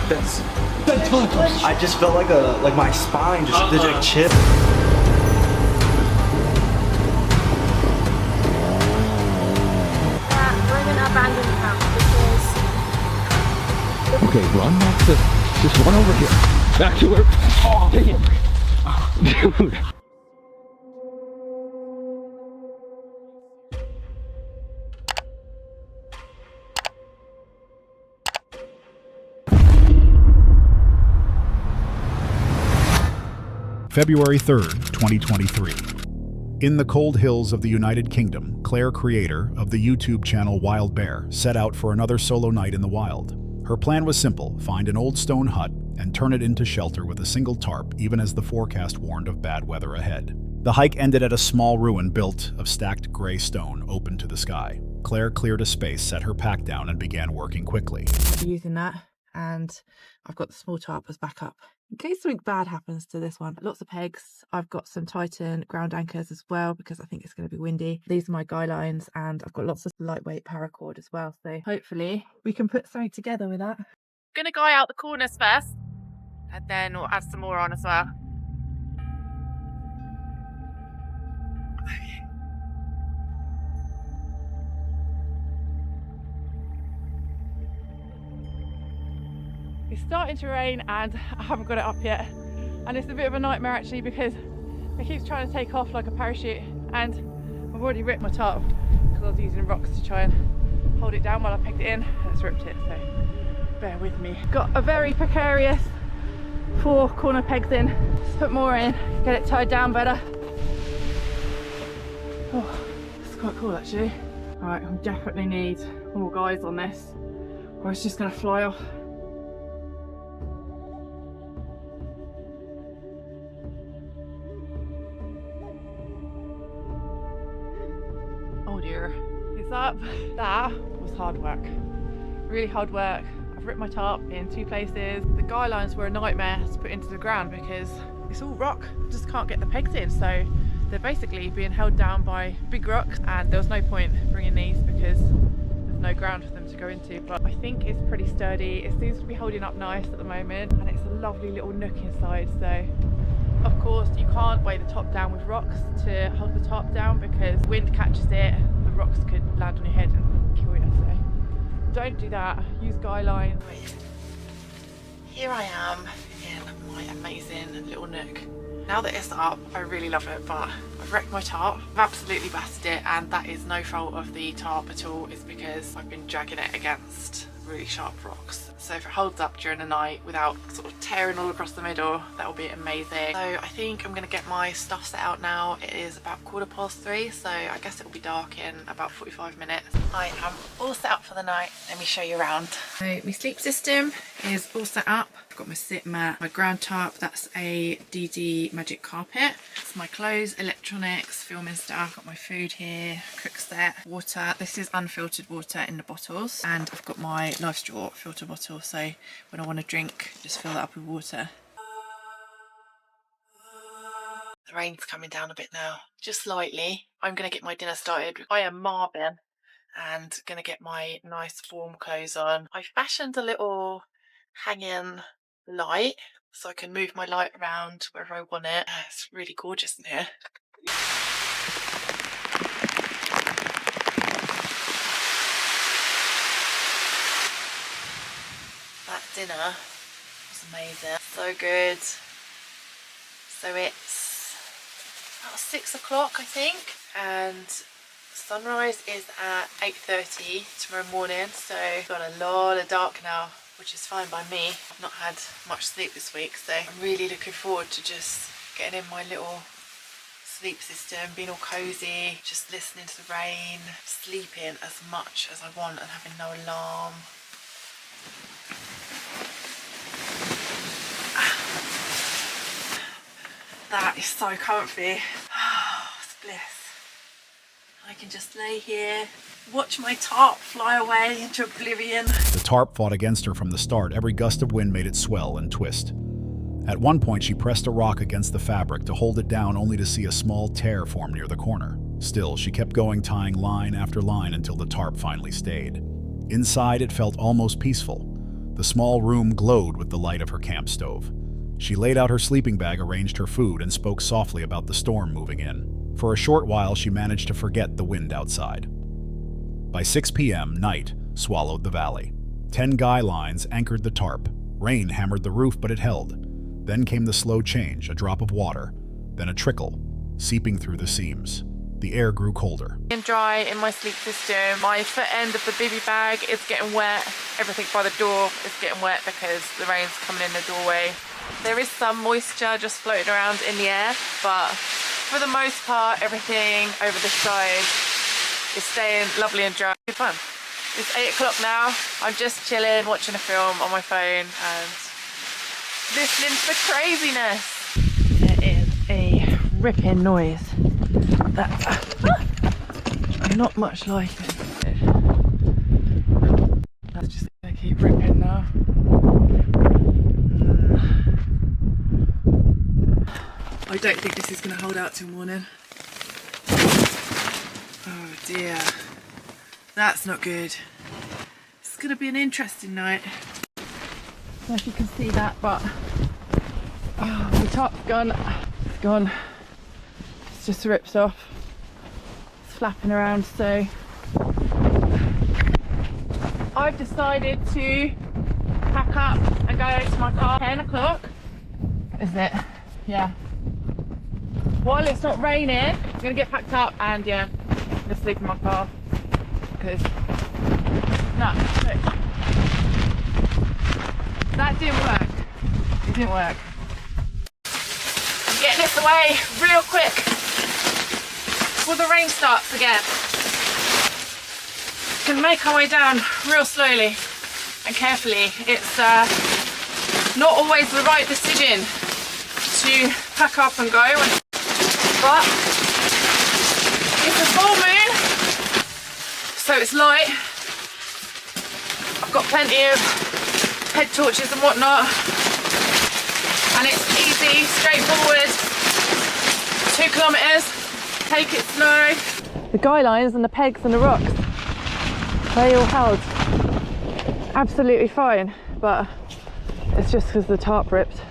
That's tacos. I just felt like my spine just did a chip. We're in an abandoned house because... Okay, run back to, just run over here. Back to where, oh, dang it. Dude. February 3rd, 2023. In the cold hills of the United Kingdom, Claire, creator of the YouTube channel Wild Bear, set out for another solo night in the wild. Her plan was simple: find an old stone hut and turn it into shelter with a single tarp, even as the forecast warned of bad weather ahead. The hike ended at a small ruin built of stacked gray stone open to the sky. Claire cleared a space, set her pack down, and began working quickly. Using that, and I've got the small tarp as backup in case something bad happens to this one. Lots of pegs. I've got some Titan ground anchors as well because I think it's going to be windy. These are my guy lines, and I've got lots of lightweight paracord as well, so hopefully we can put something together with that. Gonna guy out the corners first, and then we'll add some more on as well. It's starting to rain and I haven't got it up yet, and it's a bit of a nightmare actually because it keeps trying to take off like a parachute, and I've already ripped my tarp because I was using rocks to try and hold it down while I pegged it in, and it's ripped it, so bear with me. Got a very precarious 4 corner pegs in. Let's put more in, get it tied down better. Oh, it's quite cool actually. Right, I definitely need more guys on this or it's just gonna fly off. Oh dear, it's up. That was hard work, really hard work. I've ripped my tarp in 2 places. The guy lines were a nightmare to put into the ground because it's all rock, just can't get the pegs in, so they're basically being held down by big rocks, and there was no point bringing these because there's no ground for them to go into. But I think it's pretty sturdy. It seems to be holding up nice at the moment, and it's a lovely little nook inside. So of course you can't weigh the top down with rocks to hold the tarp down because wind catches it, the rocks could land on your head and kill you. So don't do that, use guy line. Here I am in my amazing little nook. Now that it's up, I really love it, but I've wrecked my tarp. I've absolutely battered it, and that is no fault of the tarp at all. It's because I've been dragging it against really sharp rocks. So if it holds up during the night without sort of tearing all across the middle, that will be amazing. So I think I'm going to get my stuff set out now. It is about 3:15, so I guess it will be dark in about 45 minutes. I am all set up for the night. Let me show you around. So my sleep system is all set up. I've got my sit mat, my ground tarp, that's a DD Magic carpet. It's my clothes, electronics, filming stuff. Got my food here, cook set, water. This is unfiltered water in the bottles, and I've got my Life Straw filter bottle, so when I want to drink, just fill that up with water. The rain's coming down a bit now, just slightly. I'm going to get my dinner started. I am Marvin and going to get my nice warm clothes on. I've fashioned a little hanging light so I can move my light around wherever I want it. It's really gorgeous in here. That dinner was amazing, so good. So it's about 6 o'clock I think, and sunrise is at 8:30 tomorrow morning, so I've got a lot of dark now, which is fine by me. I've not had much sleep this week, so I'm really looking forward to just getting in my little sleep system, being all cozy, just listening to the rain, sleeping as much as I want and having no alarm. That is so comfy. It's bliss. I can just lay here, watch my tarp fly away into oblivion. The tarp fought against her from the start. Every gust of wind made it swell and twist. At one point, she pressed a rock against the fabric to hold it down, only to see a small tear form near the corner. Still, she kept going, tying line after line until the tarp finally stayed. Inside, it felt almost peaceful. The small room glowed with the light of her camp stove. She laid out her sleeping bag, arranged her food, and spoke softly about the storm moving in. For a short while, she managed to forget the wind outside. By 6 p.m., night swallowed the valley. 10 guy lines anchored the tarp. Rain hammered the roof, but it held. Then came the slow change, a drop of water, then a trickle, seeping through the seams. The air grew colder. And dry in my sleep system. My foot end of the bivy bag is getting wet. Everything by the door is getting wet because the rain's coming in the doorway. There is some moisture just floating around in the air, but for the most part, everything over the side is staying lovely and dry. It's fun. It's 8 o'clock now. I'm just chilling, watching a film on my phone and listening to the craziness. There is a ripping noise. I'm not much like it. That's just gonna keep ripping now. I don't think this is gonna hold out till morning. Oh dear. That's not good. It's gonna be an interesting night. I don't know if you can see that, but the top's gone. It's gone. It's just ripped off. It's flapping around, so I've decided to pack up and go to my car. 10 o'clock, is it? Yeah. While it's not raining, I'm gonna get packed up and yeah, I'm gonna sleep in my car because no, that didn't work. It didn't work. I'm getting this away real quick before the rain starts again. Can make our way down real slowly and carefully. It's not always the right decision to pack up and go, but it's a full moon, so it's light. I've got plenty of head torches and whatnot, and it's easy, straightforward. 2 kilometres, take it slow. The guy lines and the pegs and the rocks, they all held absolutely fine, but it's just because the tarp ripped.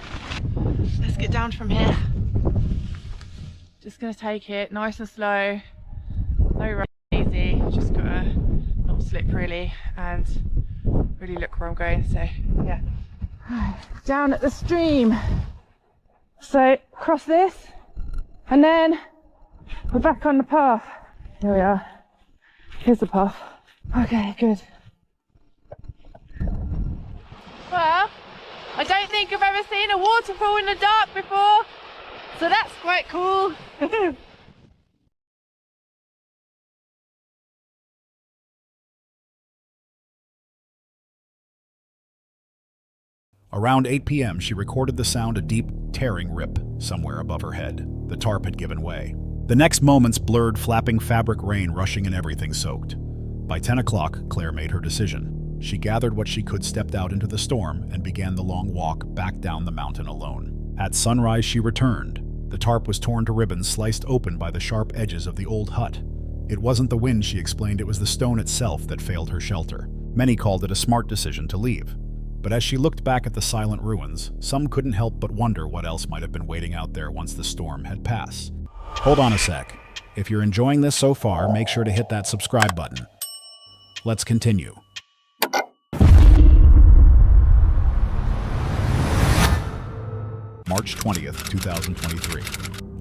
Let's get down from here. Just gonna take it nice and slow, no rush, easy. Just gotta not slip really and really look where I'm going. So yeah, down at the stream. So cross this, and then we're back on the path. Here we are. Here's the path. Okay, good. Well, I don't think I've ever seen a waterfall in the dark before, so that's quite cool. Around 8 p.m., she recorded the sound, a deep, tearing rip somewhere above her head. The tarp had given way. The next moments blurred flapping fabric rain rushing and everything soaked. By 10 o'clock, Claire made her decision. She gathered what she could, stepped out into the storm, and began the long walk back down the mountain alone. At sunrise, she returned. The tarp was torn to ribbons, sliced open by the sharp edges of the old hut. It wasn't the wind, she explained, it was the stone itself that failed her shelter. Many called it a smart decision to leave. But as she looked back at the silent ruins, some couldn't help but wonder what else might have been waiting out there once the storm had passed. Hold on a sec. If you're enjoying this so far, make sure to hit that subscribe button. Let's continue. March 20th, 2023.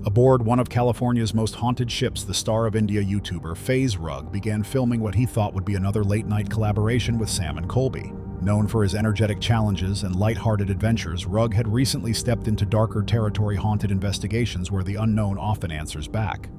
Aboard one of California's most haunted ships, the Star of India YouTuber FaZe Rug began filming what he thought would be another late-night collaboration with Sam and Colby. Known for his energetic challenges and light-hearted adventures, Rug had recently stepped into darker territory, haunted investigations where the unknown often answers back.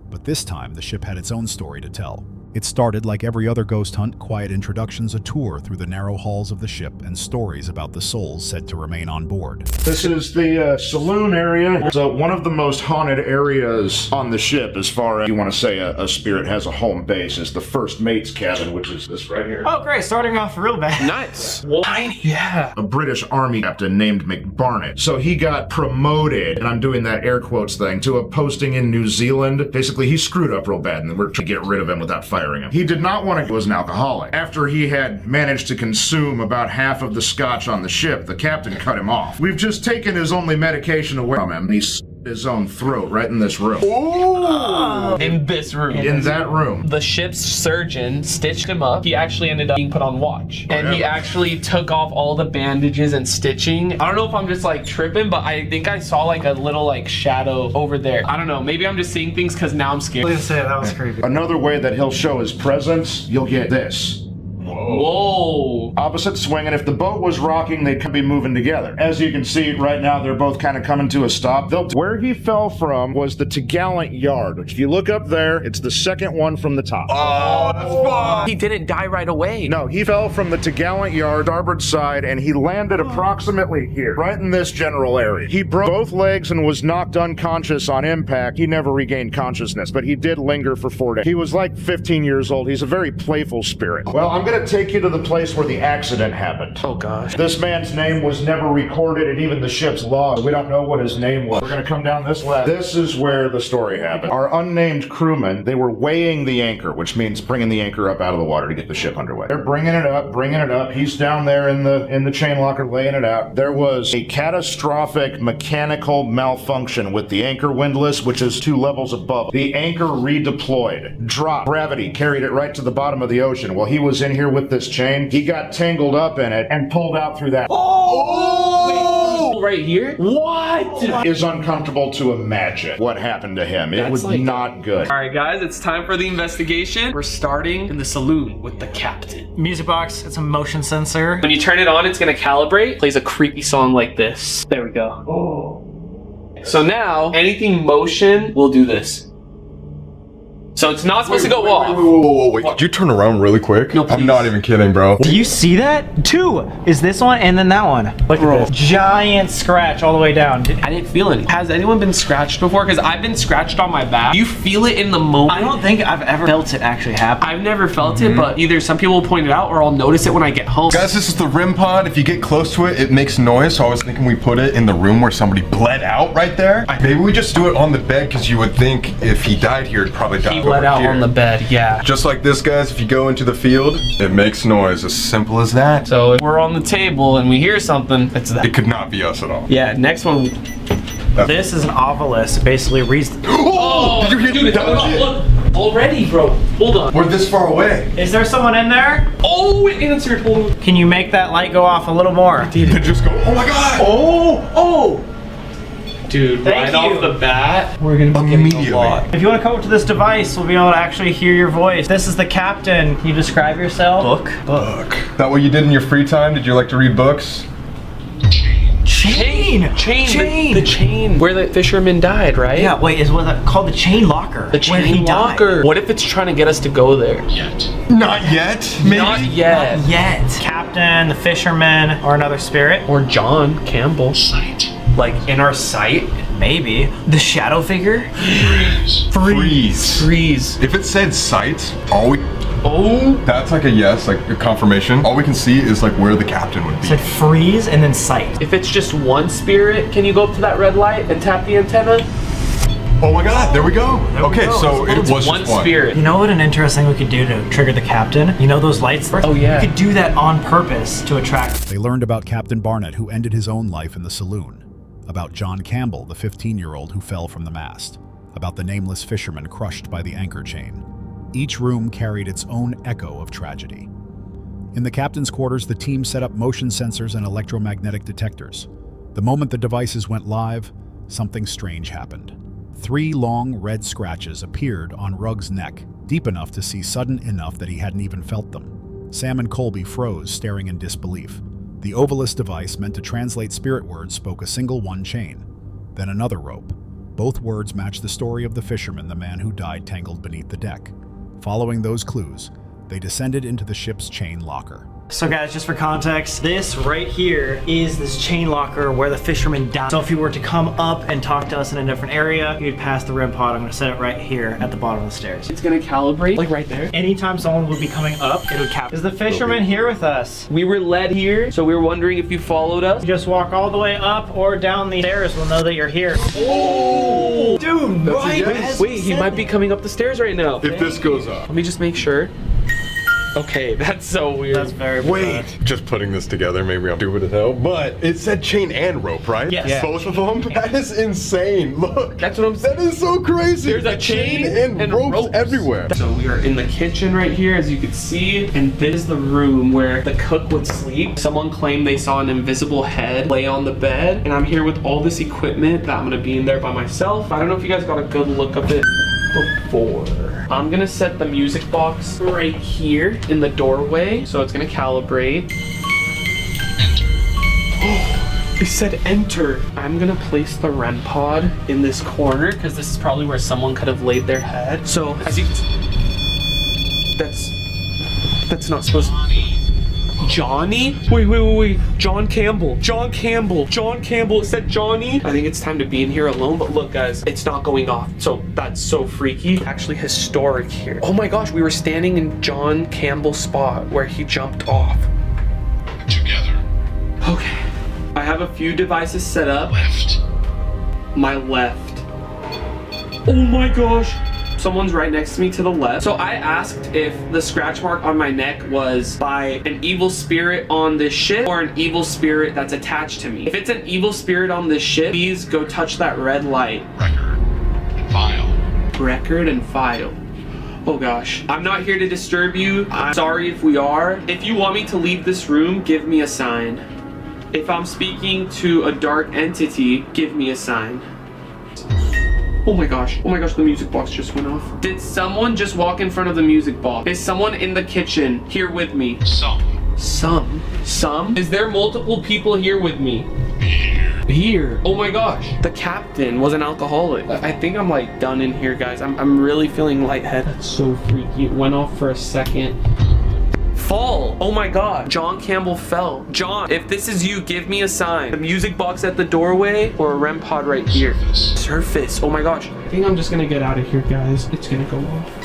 But this time, the ship had its own story to tell. It started like every other ghost hunt, quiet introductions, a tour through the narrow halls of the ship, and stories about the souls said to remain on board. This is the saloon area. It's one of the most haunted areas on the ship, as far as you want to say a spirit has a home base. It's the first mate's cabin, which is this right here. Oh, great. Starting off real bad. Nice. Tiny. Yeah. A British Army captain named McBarnett. So he got promoted, and I'm doing that air quotes thing, to a posting in New Zealand. Basically, he screwed up real bad, and we're trying to get rid of him without fighting hiring him. He did not want to was an alcoholic. After he had managed to consume about half of the scotch on the ship, the captain cut him off. We've just taken his only medication away from him. He his own throat right in this room. In this room. In that room. The ship's surgeon stitched him up. He actually ended up being put on watch. And he actually took off all the bandages and stitching. I don't know if I'm just like tripping, but I think I saw like a little like shadow over there. I don't know. Maybe I'm just seeing things because now I'm scared. Please say that was creepy. Another way that he'll show his presence, you'll get this. Whoa. Opposite swing, and if the boat was rocking, they could be moving together. As you can see right now, they're both kind of coming to a stop. Where he fell from was the topgallant yard. If you look up there, it's the second one from the top. Oh, that's fun. He didn't die right away. No, he fell from the topgallant yard, starboard side, and he landed approximately here, right in this general area. He broke both legs and was knocked unconscious on impact. He never regained consciousness, but he did linger for 4 days. He was like 15 years old. He's a very playful spirit. Well, I'm going to take you to the place where the accident happened. Oh gosh. This man's name was never recorded in even the ship's log. We don't know what his name was. We're going to come down this ladder. This is where the story happened. Our unnamed crewmen, they were weighing the anchor, which means bringing the anchor up out of the water to get the ship underway. They're bringing it up, bringing it up. He's down there in the chain locker laying it out. There was a catastrophic mechanical malfunction with the anchor windlass, which is 2 levels above. The anchor redeployed, dropped, gravity carried it right to the bottom of the ocean. Well, he was in here with this chain. He got tangled up in it and pulled out through that. Oh! Wait, right here? What? Is uncomfortable to imagine what happened to him. It was not good. All right, guys, it's time for the investigation. We're starting in the saloon with the captain. Music box, it's a motion sensor. When you turn it on, it's gonna calibrate. Plays a creepy song like this. There we go. Oh. So now, anything motion will do this. So it's not supposed to go off. Wait, did you turn around really quick? No, I'm not even kidding, bro. Do you see that? 2 is this one and then that one. Look at this. Giant scratch all the way down. I didn't feel any. Has anyone been scratched before? Because I've been scratched on my back. Do you feel it in the moment? I don't think I've ever felt it actually happen. I've never felt it, but either some people will point it out or I'll notice it when I get home. Guys, this is the REM pod. If you get close to it, it makes noise. So I was thinking we put it in the room where somebody bled out right there. Maybe we just do it on the bed because you would think if he died here, he'd probably die He bled out on the bed, yeah. Just like this, guys, if you go into the field, it makes noise. As simple as that. So if we're on the table and we hear something, it's that. It could not be us at all. Yeah, next one. This is an obelisk. It basically reads. Oh, did you hear dude, that? Look, already, bro. Hold on. We're this far away. Is there someone in there? Oh, it answered. Hold on. Can you make that light go off a little more? It just go, oh my god! Oh! Dude, Thank right you. off the bat, we're gonna be getting a lot. If you want to come up to this device, we'll be able to actually hear your voice. This is the captain. Can you describe yourself? Book. That what you did in your free time? Did you like to read books? Chain! The chain where the fisherman died, right? Yeah, wait, is what that called the chain locker? The chain locker. What if it's trying to get us to go there? Not yet. Maybe. Not yet. Not yet. Captain, the fisherman, or another spirit. Or John Campbell. Like in our sight? Maybe. The shadow figure? Freeze. If it said sight, that's like a yes, like a confirmation. All we can see is like where the captain would be. It said freeze and then sight. If it's just one spirit, can you go up to that red light and tap the antenna? Oh my god, there we go. Okay, so it was just one spirit. You know what an interesting we could do to trigger the captain? You know those lights? Oh yeah. We could do that on purpose to attract. They learned about Captain Barnett, who ended his own life in the saloon. About John Campbell, the 15-year-old who fell from the mast. About the nameless fisherman crushed by the anchor chain. Each room carried its own echo of tragedy. In the captain's quarters, the team set up motion sensors and electromagnetic detectors. The moment the devices went live, something strange happened. 3 long red scratches appeared on Rugg's neck, deep enough to see sudden enough that he hadn't even felt them. Sam and Colby froze, staring in disbelief. The Ovilus device, meant to translate spirit words, spoke a single one chain, then another rope. Both words matched the story of the fisherman, the man who died tangled beneath the deck. Following those clues, they descended into the ship's chain locker. So guys, just for context, this right here is this chain locker where the fisherman died. So if you were to come up and talk to us in a different area, you'd pass the REM pod. I'm gonna set it right here at the bottom of the stairs. It's gonna calibrate, like right there. Anytime someone would be coming up, it would cap. Is the fisherman here with us? We were led here, so we were wondering if you followed us. You just walk all the way up or down the stairs, we'll know that you're here. Oh! Dude, Dude, That's a right? yes. Wait, he might be coming up the stairs right now. If this goes up. Let me just make sure. Okay, that's so weird. That's very Wait, just putting this together, maybe I'm stupid as hell, but it said chain and rope, right? Yes. Yeah. Both of them? That is insane. Look. That's what I'm saying. That is so crazy. There's a chain and ropes everywhere. So we are in the kitchen right here, as you can see, and this is the room where the cook would sleep. Someone claimed they saw an invisible head lay on the bed, and I'm here with all this equipment that I'm gonna be in there by myself. I don't know if you guys got a good look of it before. I'm gonna set the music box right here in the doorway, so it's gonna calibrate. Oh, it said enter. I'm gonna place the REM pod in this corner because this is probably where someone could have laid their head. So as you can see, that's not supposed to. Johnny? Wait. John Campbell. It said Johnny. I think it's time to be in here alone, but look guys, it's not going off. So that's so freaky. Actually historic here. Oh my gosh, we were standing in John Campbell's spot where he jumped off. Together. Okay. I have a few devices set up. Left. My left. Oh my gosh. Someone's right next to me to the left. So I asked if the scratch mark on my neck was by an evil spirit on this ship or an evil spirit that's attached to me. If it's an evil spirit on this ship, please go touch that red light. Record and file. Oh gosh. I'm not here to disturb you. I'm sorry if we are. If you want me to leave this room, give me a sign. If I'm speaking to a dark entity, give me a sign. Oh my gosh, the music box just went off. Did someone just walk in front of the music box? Is someone in the kitchen here with me? Some? Is there multiple people here with me? Here. Oh my gosh. The captain was an alcoholic. I think I'm like done in here, guys. I'm really feeling lightheaded. That's so freaky. It went off for a second. Fall. Oh my god. John Campbell fell. John, if this is you, give me a sign. The music box at the doorway or a REM pod right here. Surface. Oh my gosh. I think I'm just gonna get out of here, guys. It's gonna go off.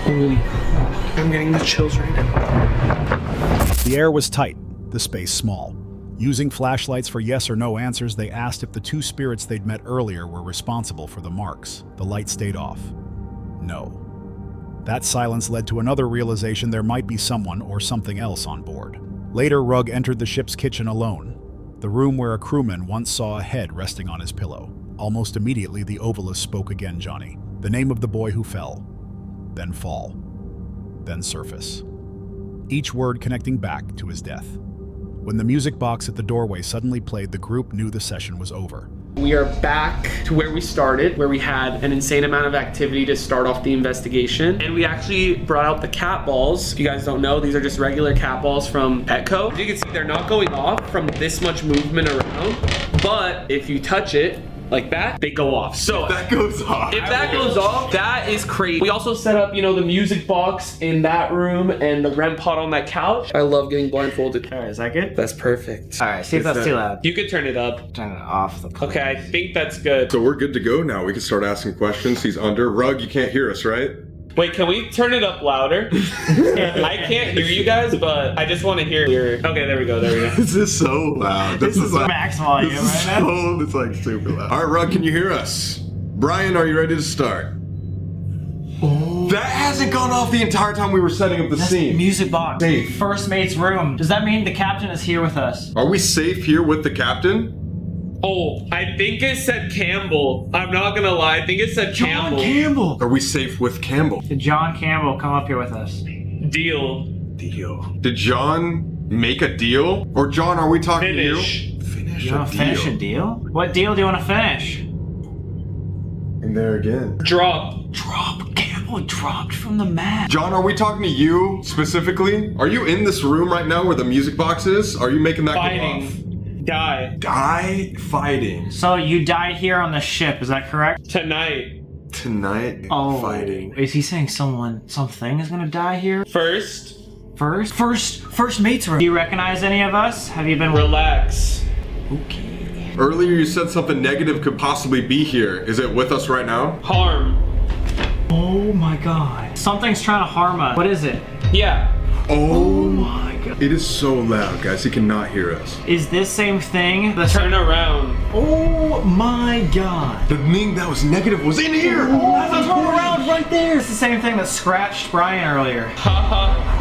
Holy crap. I'm getting the chills right now. The air was tight, the space small. Using flashlights for yes or no answers, they asked if the two spirits they'd met earlier were responsible for the marks. The light stayed off. No. That silence led to another realization there might be someone or something else on board. Later, Rugg entered the ship's kitchen alone, the room where a crewman once saw a head resting on his pillow. Almost immediately, the Ovilus spoke again, Johnny. The name of the boy who fell. Then fall. Then surface. Each word connecting back to his death. When the music box at the doorway suddenly played, the group knew the session was over. We are back to where we started, where we had an insane amount of activity to start off the investigation. And we actually brought out the cat balls. If you guys don't know, these are just regular cat balls from Petco. As you can see, they're not going off from this much movement around. But if you touch it, like that, they go off. So if that goes off, that is crazy. We also set up, the music box in that room and the REM pod on that couch. I love getting blindfolded. All right, is that good? That's perfect. All right, see if that's too loud. You could turn it up. Turn it off. Okay, I think that's good. So we're good to go now. We can start asking questions. He's under. Rugg, you can't hear us, right? Wait, can we turn it up louder? I can't hear you guys, but I just want to hear your... Okay, there we go. This is so loud. This is like max volume right now. It's like super loud. All right, Rugg, can you hear us? Brian, are you ready to start? Oh. That hasn't gone off the entire time we were setting up the scene. Music box. Safe. First mate's room. Does that mean the captain is here with us? Are we safe here with the captain? Oh, I think it said Campbell. I'm not gonna lie. I think it said Campbell. John Campbell. Are we safe with Campbell? Did John Campbell come up here with us? Deal. Did John make a deal? Or John, are we talking to you? Finish You want to finish a deal? What deal do you want to finish? And there again. Drop. Campbell dropped from the map. John, are we talking to you specifically? Are you in this room right now where the music box is? Are you making that go off? Die fighting. So you died here on the ship, is that correct? tonight. Fighting. Is he saying something is gonna die here? First First mate's room. Do you recognize any of us? Have you been... Relax. Okay. Earlier you said something negative could possibly be here. Is it with us right now? Harm. Oh my god. Something's trying to harm us. What is it? Yeah. Oh my god. It is so loud, guys. He cannot hear us. Is this same thing? Turn around. Oh my god. The thing that was negative was in here. Turn around right there. It's the same thing that scratched Brian earlier. Haha.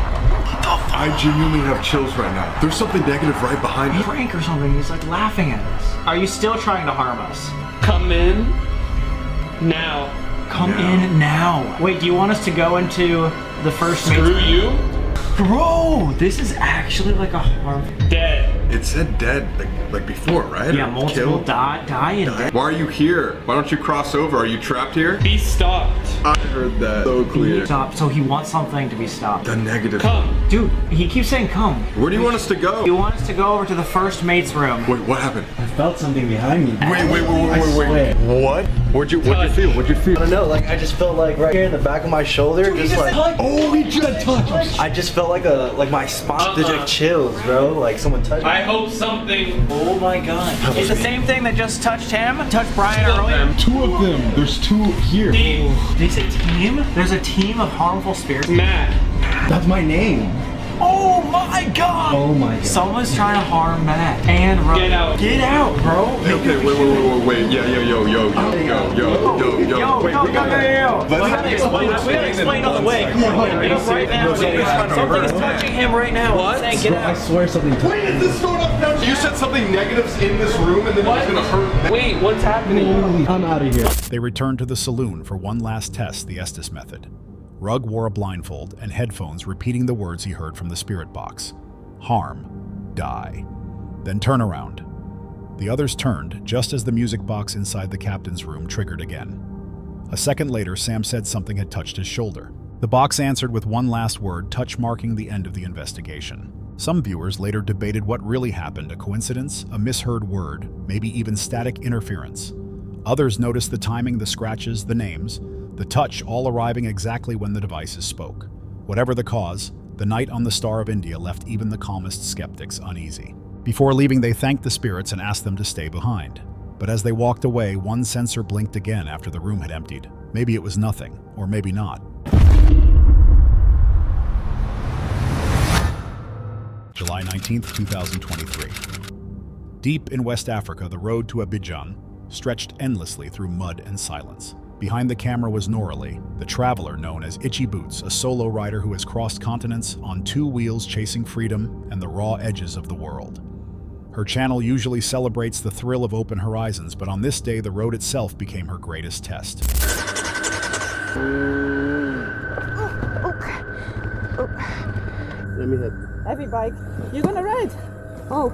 I genuinely have chills right now. There's something negative right behind us. Prank or something. He's like laughing at us. Are you still trying to harm us? Come in. Now. Come in now. Wait, do you want us to go into the first Screw main- you. Bro, this is actually like a harm. Dead. It said dead like before, right? Yeah, Or multiple killed? dying. Why are you here? Why don't you cross over? Are you trapped here? Be stopped. I heard that so clear. Stop. So he wants something to be stopped. The negative. Come. Dude, he keeps saying come. Where do you want us to go? You want us to go over to the first mate's room. Wait, what happened? I felt something behind me. Wait. What? What'd you feel? What'd you feel? I don't know, like I just felt like right here in the back of my shoulder, just like Oh, he just touched. I just felt like my spine did like chills, bro. Like someone touched me. I hope something. Oh my god. It's the same thing that just touched him, touched Brian earlier. Two of them. There's two here. Team. Did he say team? There's a team of harmful spirits. Matt. That's my name. Oh my god! Oh my god. Someone's trying to harm Matt and Ryan. Get out. Get out, bro. Okay, wait. Yeah, yo. Wait, we gotta. We gotta explain on the way. Come on, right now. Something's touching him right now. What? Saying, get I out. swear something touched me. Wait, is this going up now? You said something negative's in this room and then it was gonna hurt. Wait, what's happening? I'm out of here. They returned to the saloon for one last test, the Estes method. Rugg wore a blindfold and headphones repeating the words he heard from the spirit box. Harm. Die. Then turn around. The others turned just as the music box inside the captain's room triggered again. A second later, Sam said something had touched his shoulder. The box answered with one last word, touch marking the end of the investigation. Some viewers later debated what really happened, a coincidence, a misheard word, maybe even static interference. Others noticed the timing, the scratches, the names, the touch all arriving exactly when the devices spoke. Whatever the cause, the night on the Star of India left even the calmest skeptics uneasy. Before leaving, they thanked the spirits and asked them to stay behind. But as they walked away, one sensor blinked again after the room had emptied. Maybe it was nothing, or maybe not. July 19th, 2023. Deep in West Africa, the road to Abidjan stretched endlessly through mud and silence. Behind the camera was Noralie, the traveler known as Itchy Boots, a solo rider who has crossed continents on two wheels chasing freedom and the raw edges of the world. Her channel usually celebrates the thrill of open horizons, but on this day the road itself became her greatest test. Let me hit. Heavy bike. You're gonna ride? Oh.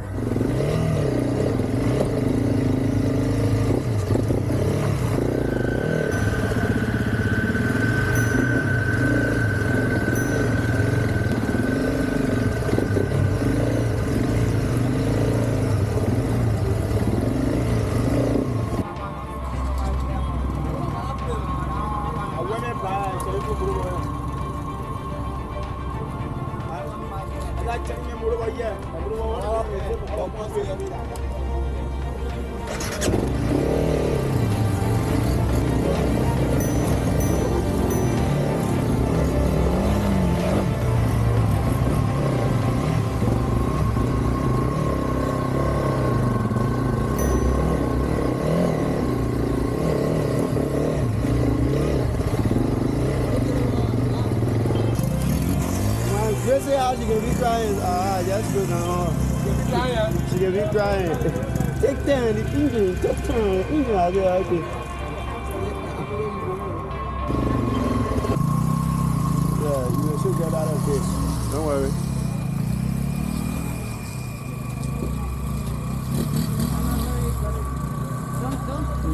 She can be trying. That's good now. She can be trying. Take time, the English, take time. English, okay. Yeah, you should get out of this. Don't worry.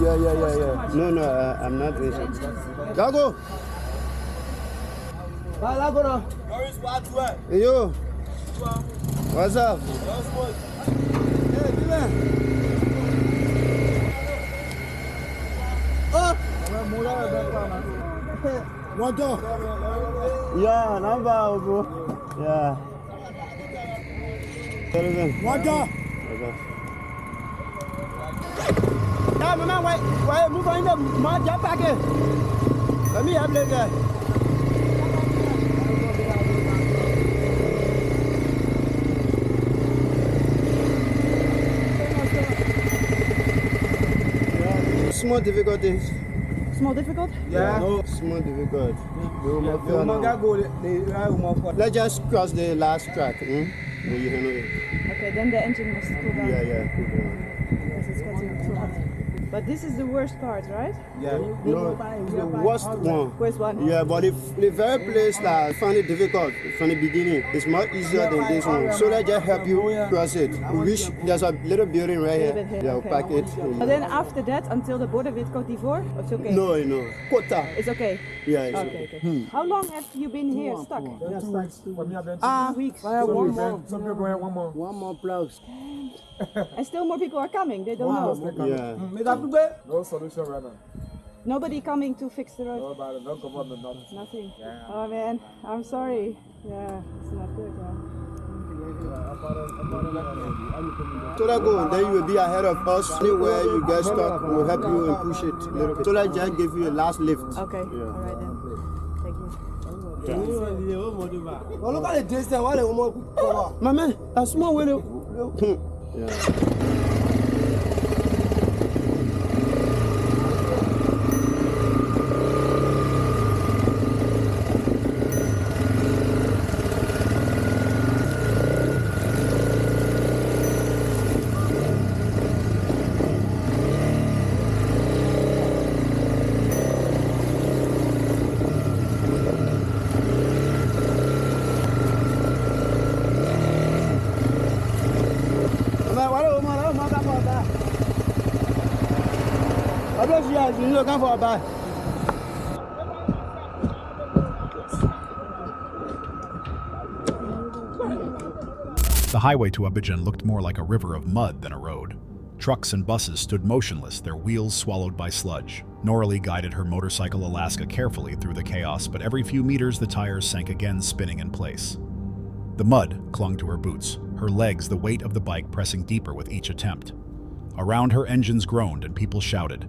Yeah. No, I'm not racing. Gago! Lago! Hey, yo! What's up? Hey, Dylan! Oh! What the? Yeah, number, bro. Yeah. What the? Yeah, man, wait, move on the jump back in. Let me have this guy. small difficulties. Small difficult? Yeah. No, small difficult. Let's just cross the last track. Then you handle it. Okay, then the engine must cool down. Yeah, cool down. Because it's getting too hot. But this is the worst part, right? Yeah, no, the worst one. Worst one? Yeah, but the very place that I find it difficult from the beginning, it's much easier than this one. So let's just help you cross it. We wish there's a little building right here. Yeah, we'll pack it. But then after that, until the border with Côte d'Ivoire, it's okay? No. Quota. It's okay? Yeah, it's okay. How long have you been here stuck? Weeks. One more plus. And still more people are coming, they don't know. Yeah. No solution right now. Nobody coming to fix the road? Nobody, no government, Nothing. Yeah. Oh man, I'm sorry. Yeah, it's not good, So that go, then you will be ahead of us. Anywhere you get stuck, we'll help you and push it a little bit. So let's just give you a last lift. Okay, alright then. Thank you. Oh, look at the distance. My man, a small window. Yeah. The highway to Abidjan looked more like a river of mud than a road. Trucks and buses stood motionless, their wheels swallowed by sludge. Noralie guided her motorcycle Alaska carefully through the chaos, but every few meters the tires sank again, spinning in place. The mud clung to her boots, her legs the weight of the bike pressing deeper with each attempt. Around her, engines groaned and people shouted.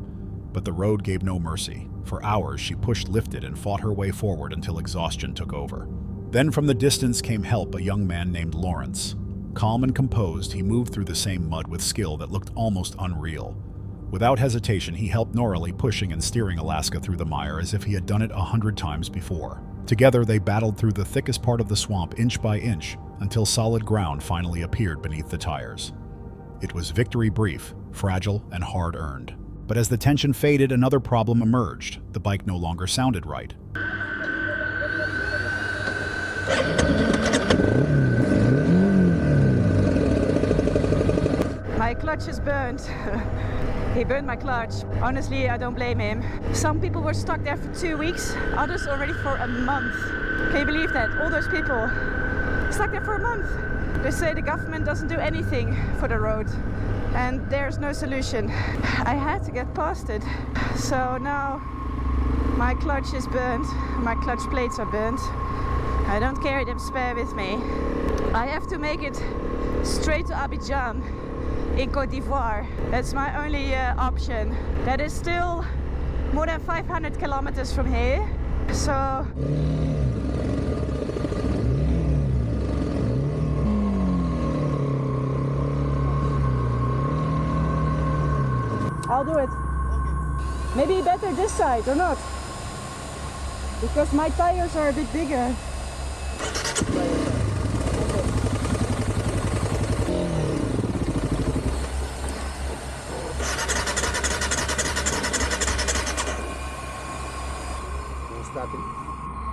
But the road gave no mercy. For hours she pushed, lifted, and fought her way forward until exhaustion took over. Then from the distance came help, a young man named Lawrence. Calm and composed, he moved through the same mud with skill that looked almost unreal. Without hesitation, he helped Noralie, pushing and steering Alaska through the mire as if he had done it 100 times before. Together, they battled through the thickest part of the swamp inch by inch until solid ground finally appeared beneath the tires. It was victory brief, fragile, and hard-earned. But as the tension faded, another problem emerged. The bike no longer sounded right. My clutch is burnt. He burned my clutch. Honestly, I don't blame him. Some people were stuck there for 2 weeks, others already for a month. Can you believe that? All those people stuck there for a month. They say the government doesn't do anything for the road and there's no solution. I had to get past it. So now my clutch is burnt, my clutch plates are burnt. I don't carry them spare with me. I have to make it straight to Abidjan in Côte d'Ivoire. That's my only option. That is still more than 500 kilometers from here. So I'll do it. Maybe better this side or not? Because my tires are a bit bigger.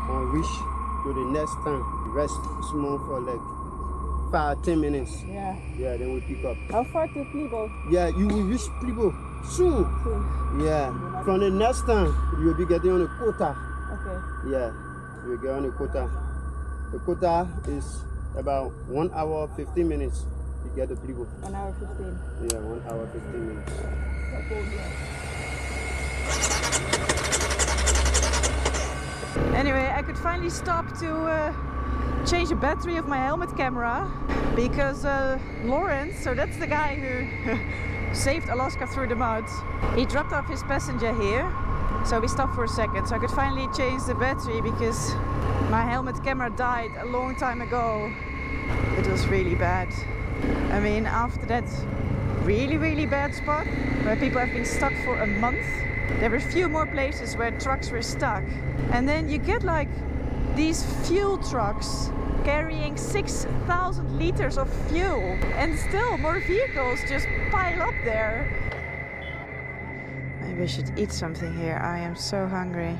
On reach to the next time. Rest small for like 5-10 minutes. Yeah. Yeah, then we pick up. How far to Plibo? Yeah, you will reach Plibo soon. Yeah. From the next time, you will be getting on the quota. Okay. Yeah, you will get on the quota. The quota is about 1 hour 15 minutes. You get to Plibo. 1 hour 15. Yeah, 1 hour 15 minutes. Anyway, I could finally stop to change the battery of my helmet camera because Lawrence, so that's the guy who saved Alaska through the mud, he dropped off his passenger here. So we stopped for a second, so I could finally change the battery because my helmet camera died a long time ago. It was really bad. I mean, after that really bad spot where people have been stuck for a month, There were a few more places where trucks were stuck. And then you get like these fuel trucks carrying 6,000 liters of fuel, and still more vehicles just pile up there. Maybe I should eat something here. I am so hungry.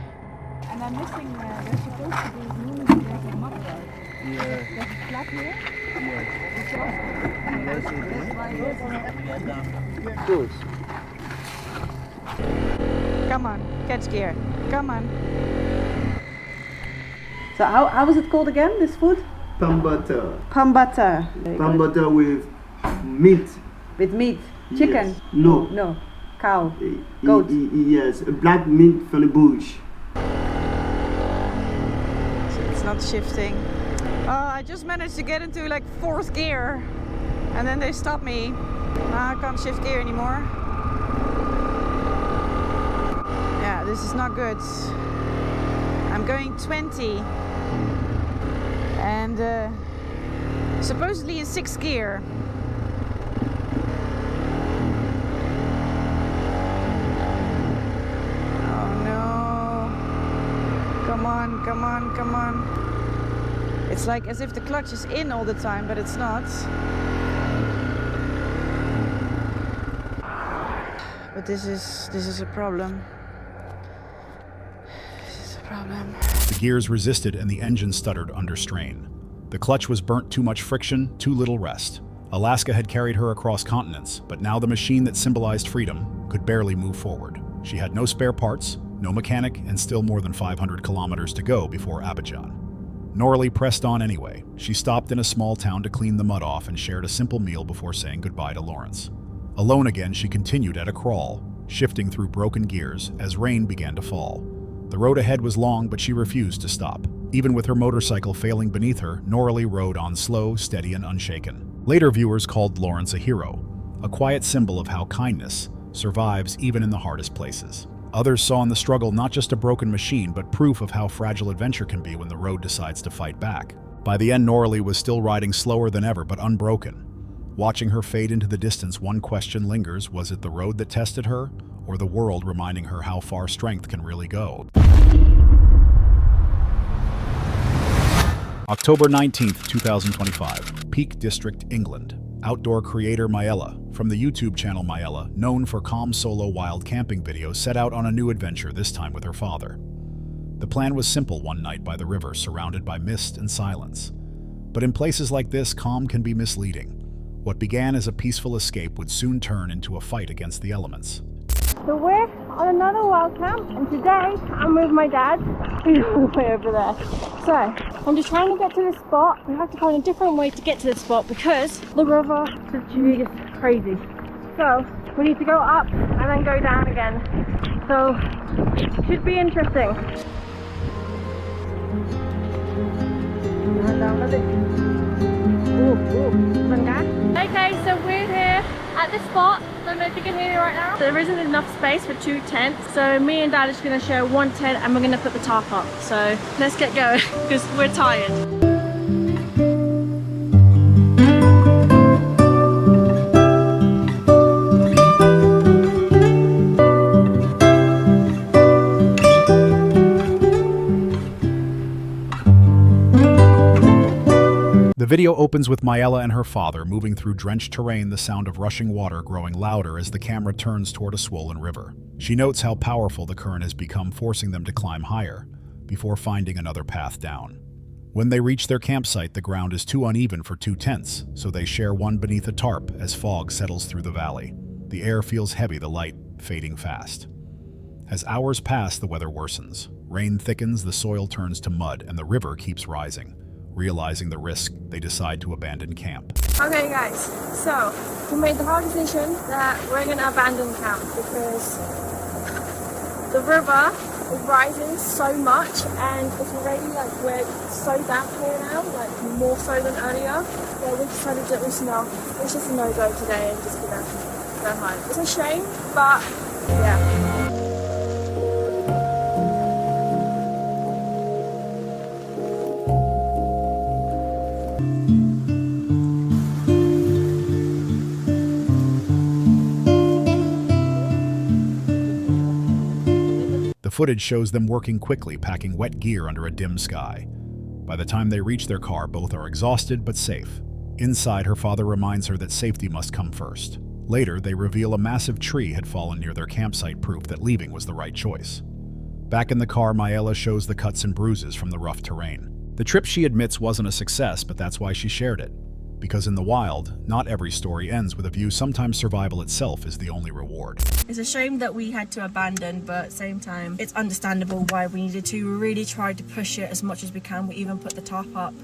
And I'm missing, there's supposed to be room to make a mud guard. Yeah. There's a flat here? Yeah. Good. Come on, catch gear. Come on. So how was it called again, this food? Pambata. Pambata. Pambata with meat. With meat? Chicken? Yes. No. No. Cow? Goat? Yes, black meat from the bush. It's not shifting. I just managed to get into like 4th gear and then they stopped me. Now I can't shift gear anymore. Yeah, this is not good. I'm going 20 and supposedly in 6th gear. Oh no. Come on, come on, come on. It's like as if the clutch is in all the time, but it's not. But this is a problem. This is a problem. The gears resisted and the engine stuttered under strain. The clutch was burnt, too much friction, too little rest. Alaska had carried her across continents, but now the machine that symbolized freedom could barely move forward. She had no spare parts, no mechanic, and still more than 500 kilometers to go before Abidjan. Norley pressed on anyway. She stopped in a small town to clean the mud off and shared a simple meal before saying goodbye to Lawrence. Alone again, she continued at a crawl, shifting through broken gears as rain began to fall. The road ahead was long, but she refused to stop. Even with her motorcycle failing beneath her, Norley rode on slow, steady, and unshaken. Later viewers called Lawrence a hero, a quiet symbol of how kindness survives even in the hardest places. Others saw in the struggle not just a broken machine, but proof of how fragile adventure can be when the road decides to fight back. By the end, Norley was still riding slower than ever, but unbroken. Watching her fade into the distance, one question lingers: was it the road that tested her, or the world reminding her how far strength can really go? October 19th, 2025, Peak District, England. Outdoor creator Mayella, from the YouTube channel Mayella, known for calm solo wild camping videos, set out on a new adventure, this time with her father. The plan was simple: one night by the river, surrounded by mist and silence. But in places like this, calm can be misleading. What began as a peaceful escape would soon turn into a fight against the elements. So we're on another wild camp, and today I'm with my dad, who's all the way over there. So I'm just trying to get to this spot. We have to find a different way to get to this spot because the river is crazy. So we need to go up and then go down again. So it should be interesting. Okay, so we're here at this spot. Don't know if you can hear me right now. There isn't enough space for 2 tents, so me and Dad are just going to share 1 tent and we're going to put the tarp up. So let's get going because we're tired. The video opens with Mayella and her father moving through drenched terrain, the sound of rushing water growing louder as the camera turns toward a swollen river. She notes how powerful the current has become, forcing them to climb higher, before finding another path down. When they reach their campsite, the ground is too uneven for 2 tents, so they share one beneath a tarp as fog settles through the valley. The air feels heavy, the light fading fast. As hours pass, the weather worsens. Rain thickens, the soil turns to mud, and the river keeps rising. Realizing the risk, they decide to abandon camp. Okay guys, so we made the hard decision that we're going to abandon camp because the river is rising so much and it's already like we're so damp here now, like more so than earlier. So we decided that it's just a no-go today and just gonna go home. It's a shame, but yeah. footage shows them working quickly, packing wet gear under a dim sky. By the time they reach their car, both are exhausted but safe. Inside, her father reminds her that safety must come first. Later, they reveal a massive tree had fallen near their campsite, proof that leaving was the right choice. Back in the car, Maela shows the cuts and bruises from the rough terrain. The trip, she admits, wasn't a success, but that's why she shared it. Because in the wild, not every story ends with a view. Sometimes survival itself is the only reward. It's a shame that we had to abandon, but at the same time, it's understandable why we needed to. We really tried to push it as much as we can. We even put the top up,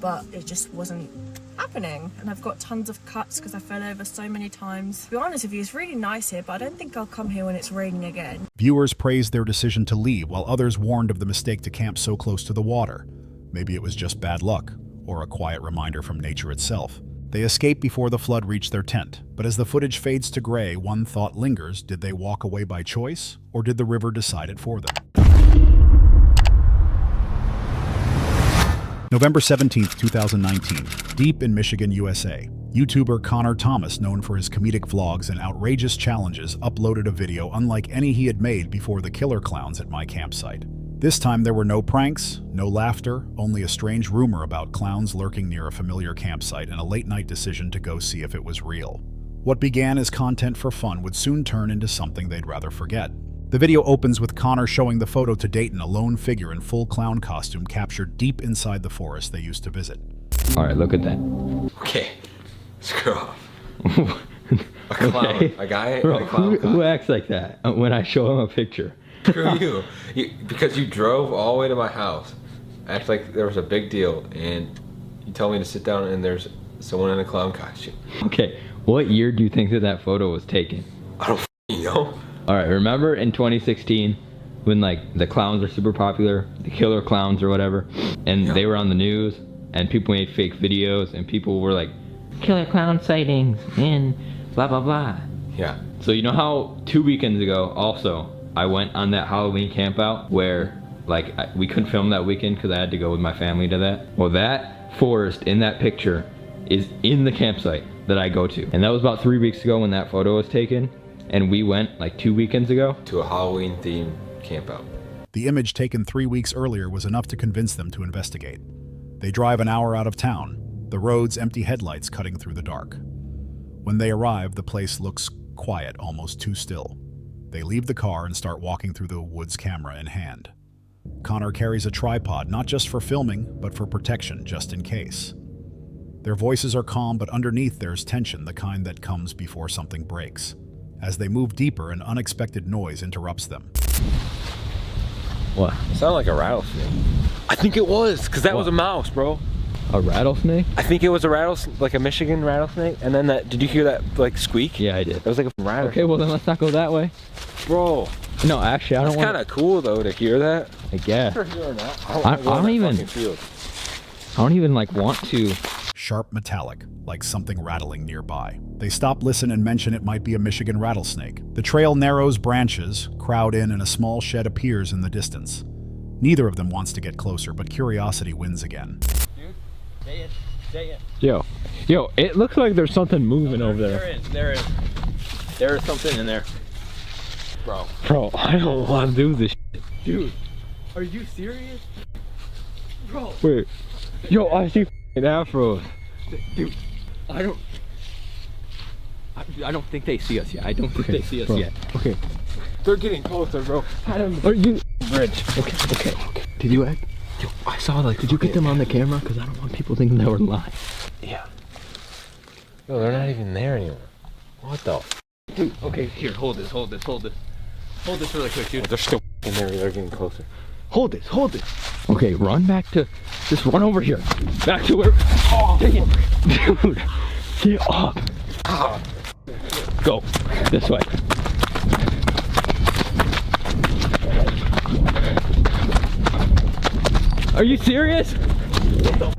but it just wasn't happening. And I've got tons of cuts because I fell over so many times. To be honest with you, it's really nice here, but I don't think I'll come here when it's raining again. Viewers praised their decision to leave, while others warned of the mistake to camp so close to the water. Maybe it was just bad luck, or a quiet reminder from nature itself. They escape before the flood reached their tent, but as the footage fades to gray, one thought lingers: did they walk away by choice, or did the river decide it for them? November 17th, 2019, deep in Michigan, USA. YouTuber Connor Thomas, known for his comedic vlogs and outrageous challenges, uploaded a video unlike any he had made before the killer clowns at my campsite. This time there were no pranks, no laughter, only a strange rumor about clowns lurking near a familiar campsite and a late-night decision to go see if it was real. What began as content for fun would soon turn into something they'd rather forget. The video opens with Connor showing the photo to Dayton, a lone figure in full clown costume captured deep inside the forest they used to visit. All right, look at that. Okay, screw off. A clown, Okay. a guy Bro, in a clown who acts like that when I show him a picture? Screw you. Because you drove all the way to my house, act like there was a big deal, and you tell me to sit down and there's someone in a clown costume. Okay, what year do you think that photo was taken? I don't know. All right, remember in 2016 when like the clowns were super popular, the killer clowns or whatever, and they were on the news and people made fake videos and people were like, killer clown sightings and blah blah blah. Yeah. So you know how 2 weekends ago also I went on that Halloween camp out where like we couldn't film that weekend because I had to go with my family to that? Well, that forest in that picture is in the campsite that I go to. And that was about 3 weeks ago when that photo was taken. And we went like 2 weekends ago to a Halloween themed camp out. The image taken 3 weeks earlier was enough to convince them to investigate. They drive an hour out of town, the road's empty headlights cutting through the dark. When they arrive, the place looks quiet, almost too still. They leave the car and start walking through the woods, camera in hand. Connor carries a tripod, not just for filming, but for protection, just in case. Their voices are calm, but underneath there's tension, the kind that comes before something breaks. As they move deeper, an unexpected noise interrupts them. What? It sounded like a rattlesnake. I think it was, because that was a mouse, bro. A rattlesnake? I think it was a rattlesnake, like a Michigan rattlesnake. And then did you hear that like squeak? Yeah, I did. It was like a rattlesnake. Okay, well then let's not go that way. Bro. No, actually, I don't want. It's kind of cool though to hear that. I guess. Sure or not. I don't even like want to. Sharp metallic, like something rattling nearby. They stop, listen, and mention it might be a Michigan rattlesnake. The trail narrows, branches crowd in, and a small shed appears in the distance. Neither of them wants to get closer, but curiosity wins again. Dude, stay in. Yo, it looks like there's something moving over there. There is something in there. Bro, I don't want to do this shit. Dude, are you serious? Bro. Wait. Yo, I see afros. Dude, I don't think they see us yet. I don't think they see us yet. Okay. They're getting closer, bro. Are you bridge? Okay. Did you act? Yo, I saw like. Did you get them on the camera? Because I don't want people thinking they were live. Yeah. No, they're not even there anymore. What the? Dude, okay, here, hold this. Hold this really quick, dude. Oh, they're still in there. They're getting closer. Hold this. Okay, just run over here. Back to where, dang it. Dude, get up. Go, this way. Are you serious? What the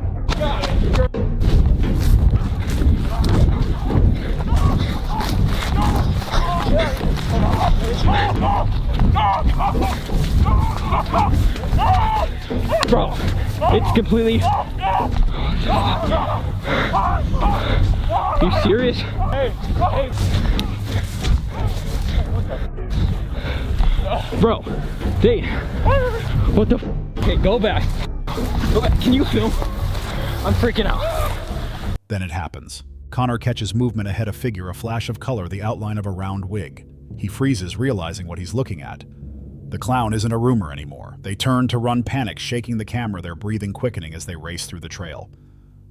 Bro, it's completely. Are you serious? Hey. Bro, Dave, what the Okay, go back. Go back. Can you film? I'm freaking out. Then it happens. Connor catches movement ahead, a figure, a flash of color, the outline of a round wig. He freezes, realizing what he's looking at. The clown isn't a rumor anymore. They turn to run, panic, shaking the camera, their breathing quickening as they race through the trail.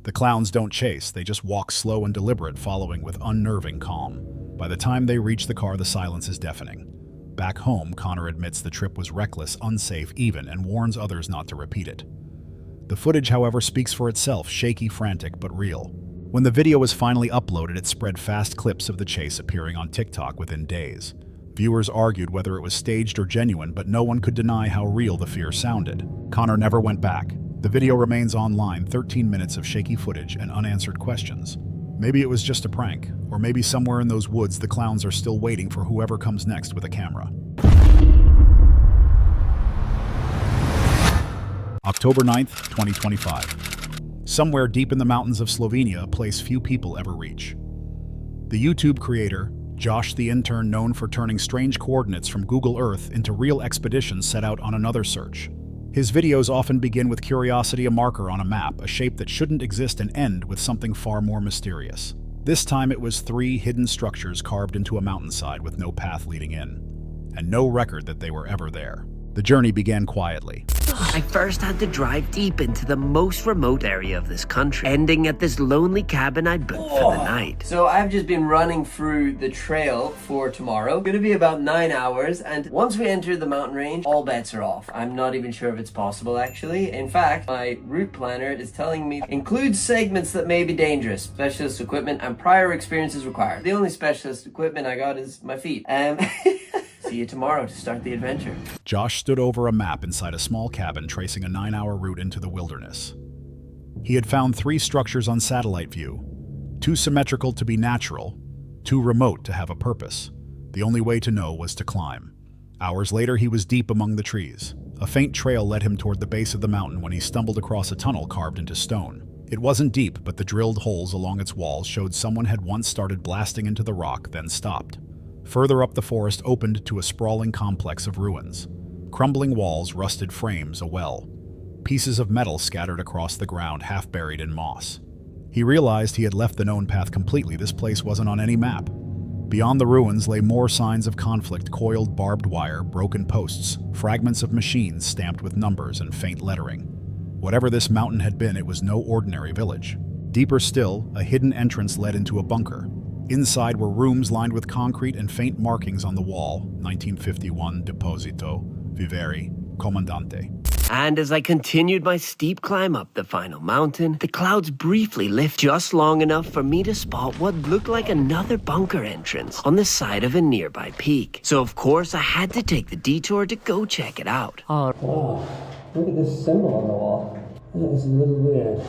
The clowns don't chase, they just walk slow and deliberate, following with unnerving calm. By the time they reach the car, the silence is deafening. Back home, Connor admits the trip was reckless, unsafe even, and warns others not to repeat it. The footage, however, speaks for itself, shaky, frantic, but real. When the video was finally uploaded, it spread fast, clips of the chase appearing on TikTok within days. Viewers argued whether it was staged or genuine, but no one could deny how real the fear sounded. Connor never went back. The video remains online, 13 minutes of shaky footage and unanswered questions. Maybe it was just a prank, or maybe somewhere in those woods the clowns are still waiting for whoever comes next with a camera. October 9th, 2025. Somewhere deep in the mountains of Slovenia, a place few people ever reach. The YouTube creator, Josh the intern, known for turning strange coordinates from Google Earth into real expeditions, set out on another search. His videos often begin with curiosity, a marker on a map, a shape that shouldn't exist, and end with something far more mysterious. This time it was 3 hidden structures carved into a mountainside with no path leading in, and no record that they were ever there. The journey began quietly. I first had to drive deep into the most remote area of this country, ending at this lonely cabin I booked for the night. So I've just been running through the trail for tomorrow. Gonna be about 9 hours, and once we enter the mountain range, all bets are off. I'm not even sure if it's possible, actually. In fact, my route planner is telling me include segments that may be dangerous, specialist equipment, and prior experience is required. The only specialist equipment I got is my feet. See you tomorrow to start the adventure. Josh stood over a map inside a small cabin, tracing a 9-hour route into the wilderness. He had found 3 structures on satellite view, too symmetrical to be natural, too remote to have a purpose. The only way to know was to climb. Hours later, he was deep among the trees. A faint trail led him toward the base of the mountain when he stumbled across a tunnel carved into stone. It wasn't deep, but the drilled holes along its walls showed someone had once started blasting into the rock, then stopped. Further up, the forest opened to a sprawling complex of ruins. Crumbling walls, rusted frames, a well. Pieces of metal scattered across the ground, half buried in moss. He realized he had left the known path completely. This place wasn't on any map. Beyond the ruins lay more signs of conflict: coiled barbed wire, broken posts, fragments of machines stamped with numbers and faint lettering. Whatever this mountain had been, it was no ordinary village. Deeper still, a hidden entrance led into a bunker. Inside were rooms lined with concrete and faint markings on the wall: 1951 Deposito, Viveri, Comandante. And as I continued my steep climb up the final mountain, the clouds briefly lifted just long enough for me to spot what looked like another bunker entrance on the side of a nearby peak. So of course I had to take the detour to go check it out. Oh, look at this symbol on the wall. That is a little weird.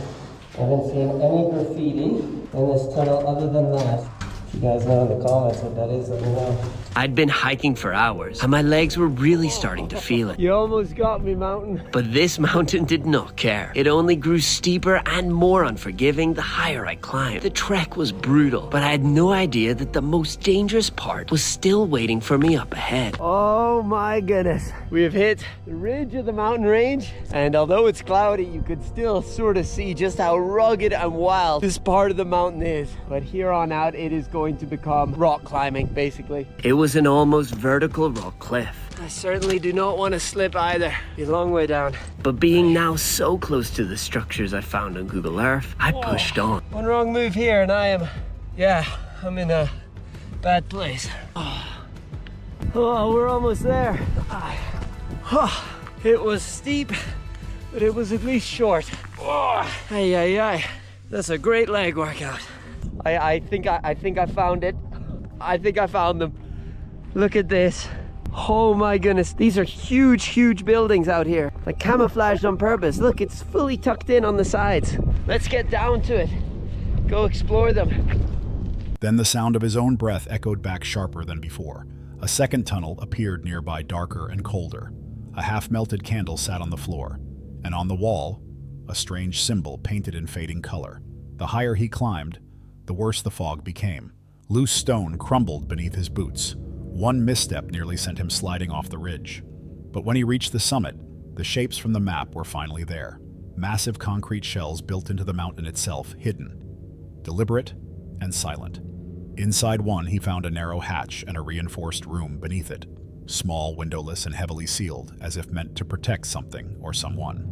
I haven't seen any graffiti in this tunnel other than that. If you guys know in the comments what that is, let me know. I'd been hiking for hours, and my legs were really starting to feel it. You almost got me, mountain. But this mountain did not care. It only grew steeper and more unforgiving the higher I climbed. The trek was brutal, but I had no idea that the most dangerous part was still waiting for me up ahead. Oh my goodness. We have hit the ridge of the mountain range, and although it's cloudy, you could still sort of see just how rugged and wild this part of the mountain is. But here on out, it is going to become rock climbing, basically. It was an almost vertical rock cliff. I certainly do not want to slip either. It's a long way down. But being now so close to the structures I found on Google Earth, I pushed on. One wrong move here and I'm in a bad place. Oh, we're almost there. It was steep, but it was at least short. That's a great leg workout. I think I found it. I think I found them. Look at this. Oh my goodness, these are huge buildings out here. Like camouflaged on purpose. Look, it's fully tucked in on the sides. Let's get down to it. Go explore them. Then the sound of his own breath echoed back sharper than before. A second tunnel appeared nearby, darker and colder. A half-melted candle sat on the floor, and on the wall, a strange symbol painted in fading color. The higher he climbed, the worse the fog became. Loose stone crumbled beneath his boots. One misstep nearly sent him sliding off the ridge. But when he reached the summit, the shapes from the map were finally there. Massive concrete shells built into the mountain itself, hidden, deliberate and silent. Inside one, he found a narrow hatch and a reinforced room beneath it. Small, windowless, and heavily sealed, as if meant to protect something or someone.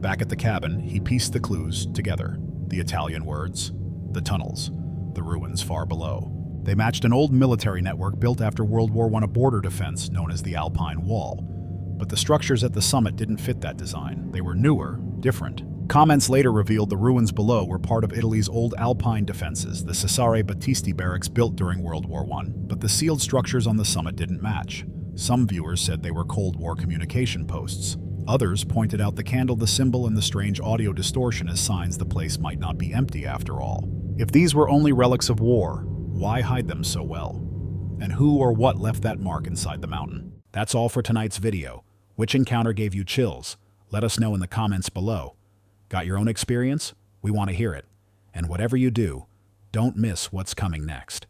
Back at the cabin, he pieced the clues together. The Italian words, the tunnels, the ruins far below. They matched an old military network built after World War I, a border defense known as the Alpine Wall. But the structures at the summit didn't fit that design. They were newer, different. Comments later revealed the ruins below were part of Italy's old Alpine defenses, the Cesare Battisti barracks built during World War I, but the sealed structures on the summit didn't match. Some viewers said they were Cold War communication posts. Others pointed out the candle, the symbol, and the strange audio distortion as signs the place might not be empty after all. If these were only relics of war, why hide them so well? And who or what left that mark inside the mountain? That's all for tonight's video. Which encounter gave you chills? Let us know in the comments below. Got your own experience? We want to hear it. And whatever you do, don't miss what's coming next.